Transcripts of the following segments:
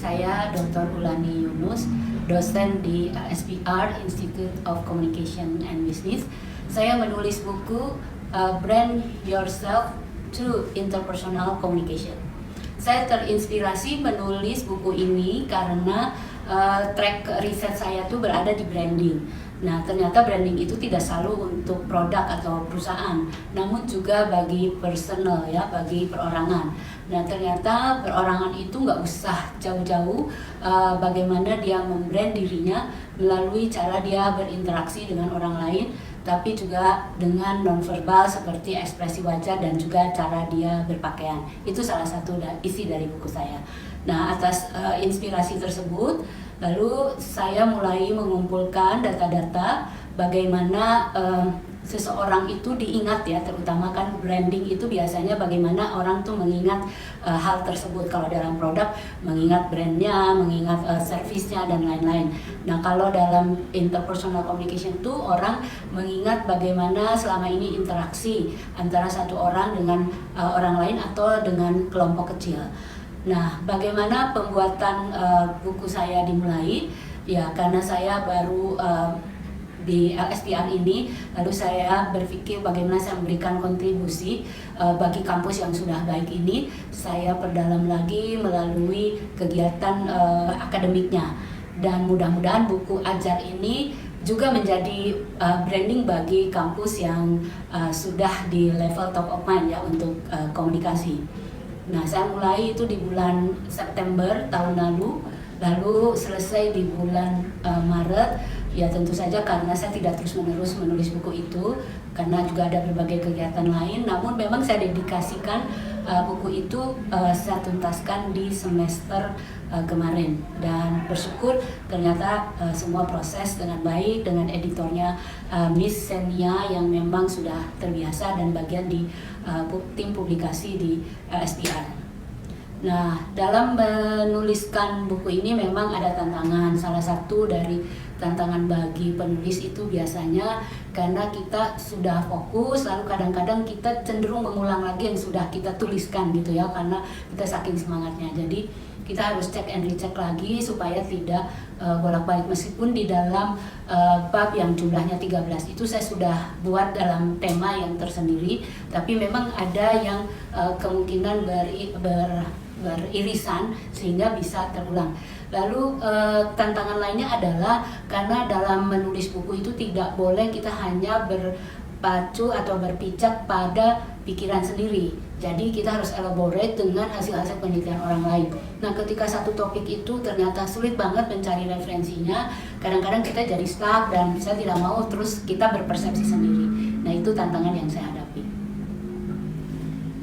saya Dr. Ulani Yunus, dosen di SPR Institute of Communication and Business. Saya menulis buku Brand Yourself Through Interpersonal Communication. Saya terinspirasi menulis buku ini karena track riset saya tuh berada di branding. Nah, ternyata branding itu tidak selalu untuk produk atau perusahaan, namun juga bagi personal ya, bagi perorangan. Nah, ternyata perorangan itu nggak usah jauh-jauh bagaimana dia membrand dirinya melalui cara dia berinteraksi dengan orang lain, tapi juga dengan nonverbal seperti ekspresi wajah dan juga cara dia berpakaian. Itu salah satu isi dari buku saya. Nah, atas inspirasi tersebut, lalu saya mulai mengumpulkan data-data bagaimana seseorang itu diingat ya, terutama kan branding itu biasanya bagaimana orang tuh mengingat hal tersebut. Kalau dalam produk mengingat brandnya, mengingat servisnya dan lain-lain. Nah, kalau dalam interpersonal communication tuh orang mengingat bagaimana selama ini interaksi antara satu orang dengan orang lain atau dengan kelompok kecil. Nah, bagaimana pembuatan buku saya dimulai? Ya, karena saya baru di LSPR ini, lalu saya berpikir bagaimana saya memberikan kontribusi bagi kampus yang sudah baik ini. Saya perdalam lagi melalui kegiatan akademiknya, dan mudah-mudahan buku ajar ini juga menjadi branding bagi kampus yang sudah di level top of mind ya untuk komunikasi. Nah, saya mulai itu di bulan September tahun lalu selesai di bulan Maret. Ya, tentu saja karena saya tidak terus-menerus menulis buku itu, karena juga ada berbagai kegiatan lain. Namun memang saya dedikasikan buku itu saya tuntaskan di semester kemarin, dan bersyukur ternyata semua proses dengan baik dengan editornya Miss Senia yang memang sudah terbiasa dan bagian di tim publikasi di SPR. Nah, dalam menuliskan buku ini memang ada tantangan. Salah satu dari tantangan bagi penulis itu biasanya karena kita sudah fokus, lalu kadang-kadang kita cenderung mengulang lagi yang sudah kita tuliskan gitu ya, karena kita saking semangatnya. Jadi kita harus cek and recheck lagi supaya tidak bolak-balik. Meskipun di dalam bab yang jumlahnya 13 itu saya sudah buat dalam tema yang tersendiri, tapi memang ada yang kemungkinan beririsan sehingga bisa terulang. Lalu tantangan lainnya adalah karena dalam menulis buku itu tidak boleh kita hanya berpacu atau berpijak pada pikiran sendiri. Jadi kita harus elaborate dengan hasil-hasil penelitian orang lain. Nah, ketika satu topik itu ternyata sulit banget mencari referensinya, kadang-kadang kita jadi stuck dan saya tidak mau terus kita berpersepsi sendiri. Nah, itu tantangan yang saya hadapi.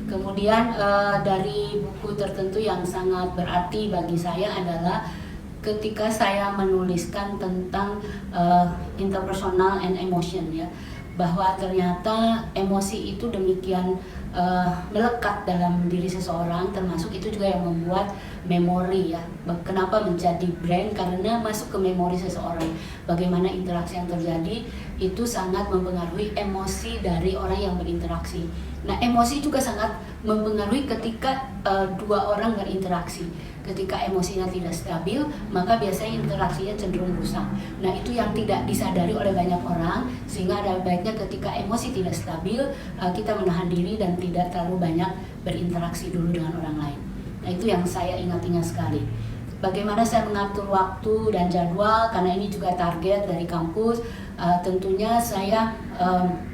Kemudian dari buku tertentu yang sangat berarti bagi saya adalah ketika saya menuliskan tentang interpersonal and emotion ya, bahwa ternyata emosi itu demikian melekat dalam diri seseorang, termasuk itu juga yang membuat memori ya. Kenapa menjadi brand? Karena masuk ke memori seseorang. Bagaimana interaksi yang terjadi itu sangat mempengaruhi emosi dari orang yang berinteraksi. Nah, emosi juga sangat mempengaruhi ketika dua orang berinteraksi. Ketika emosinya tidak stabil, maka biasanya interaksinya cenderung rusak. Nah, itu yang tidak disadari oleh banyak orang, sehingga ada baiknya ketika emosi tidak stabil, kita menahan diri dan tidak terlalu banyak berinteraksi dulu dengan orang lain. Nah, itu yang saya ingat-ingat sekali. Bagaimana saya mengatur waktu dan jadwal, karena ini juga target dari kampus. Tentunya saya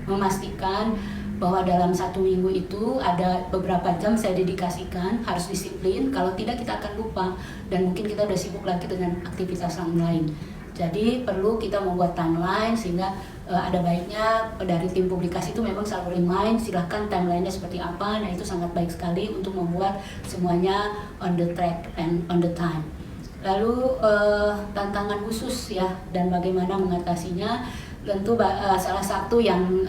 memastikan bahwa dalam 1 minggu itu ada beberapa jam saya dedikasikan, harus disiplin, kalau tidak kita akan lupa dan mungkin kita udah sibuk lagi dengan aktivitas yang lain. Jadi perlu kita membuat timeline sehingga ada baiknya dari tim publikasi itu memang selalu remind silahkan timelinenya seperti apa. Nah, itu sangat baik sekali untuk membuat semuanya on the track and on the time. Lalu tantangan khusus ya dan bagaimana mengatasinya, tentu salah satu yang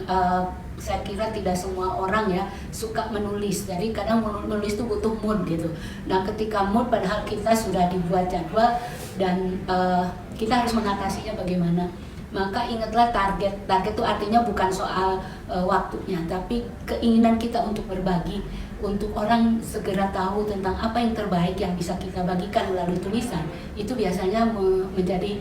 saya kira tidak semua orang ya suka menulis. Jadi kadang menulis itu butuh mood gitu. Nah, ketika mood padahal kita sudah dibuat jadwal dan kita harus mengatasinya bagaimana. Maka ingatlah target. Target itu artinya bukan soal waktunya, tapi keinginan kita untuk berbagi untuk orang segera tahu tentang apa yang terbaik yang bisa kita bagikan melalui tulisan, itu biasanya menjadi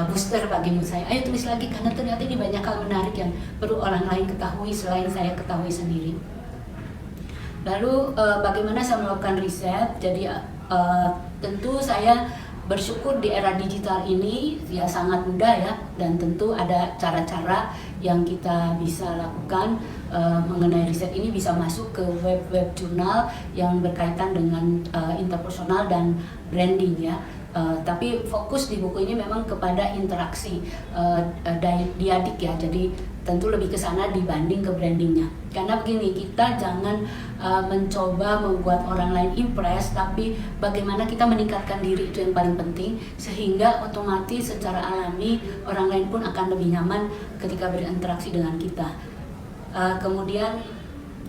booster bagi mood saya. Ayo tulis lagi, karena ternyata ini banyak hal menarik yang perlu orang lain ketahui selain saya ketahui sendiri. Lalu bagaimana saya melakukan riset? Jadi tentu saya bersyukur di era digital ini ya sangat mudah ya, dan tentu ada cara-cara yang kita bisa lakukan mengenai riset ini, bisa masuk ke web jurnal yang berkaitan dengan interpersonal dan branding ya. Tapi fokus di buku ini memang kepada interaksi diadik ya, jadi tentu lebih ke sana dibanding ke brandingnya. Karena begini, kita jangan mencoba membuat orang lain impress, tapi bagaimana kita meningkatkan diri, itu yang paling penting, sehingga otomatis secara alami orang lain pun akan lebih nyaman ketika berinteraksi dengan kita. Kemudian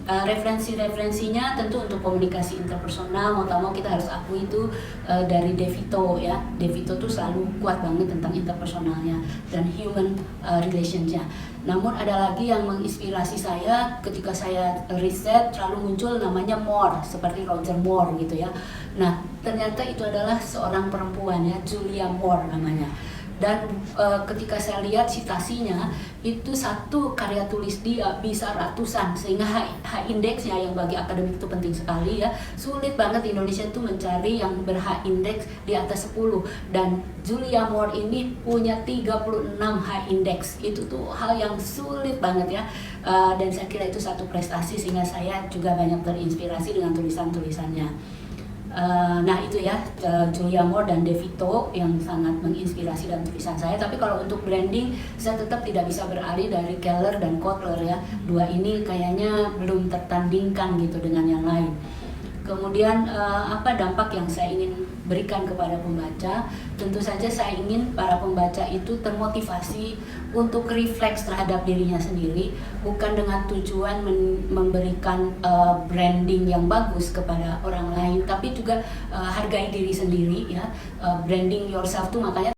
referensi-referensinya tentu untuk komunikasi interpersonal, mau tak mau kita harus akui itu dari DeVito ya. DeVito tuh selalu kuat banget tentang interpersonalnya dan human relationsnya. Namun ada lagi yang menginspirasi saya ketika saya riset, selalu muncul namanya Moore, seperti Roger Moore gitu ya. Nah, ternyata itu adalah seorang perempuan ya, Julia Moore namanya. Dan ketika saya lihat citasinya, itu satu karya tulis dia bisa ratusan, sehingga H indeksnya yang bagi akademik itu penting sekali ya. Sulit banget di Indonesia itu mencari yang ber-H indeks di atas 10, dan Julia Moore ini punya 36 H indeks. Itu tuh hal yang sulit banget ya, dan saya kira itu satu prestasi, sehingga saya juga banyak terinspirasi dengan tulisan-tulisannya. Nah itu ya, Julia Moore dan DeVito yang sangat menginspirasi dalam tulisan saya. Tapi kalau untuk branding, saya tetap tidak bisa beralih dari Keller dan Kotler ya. Dua ini kayaknya belum tertandingkan gitu dengan yang lain. Kemudian apa dampak yang saya ingin berikan kepada pembaca? Tentu saja saya ingin para pembaca itu termotivasi untuk refleks terhadap dirinya sendiri, bukan dengan tujuan memberikan branding yang bagus kepada orang lain, tapi juga hargai diri sendiri ya. Branding yourself tuh makanya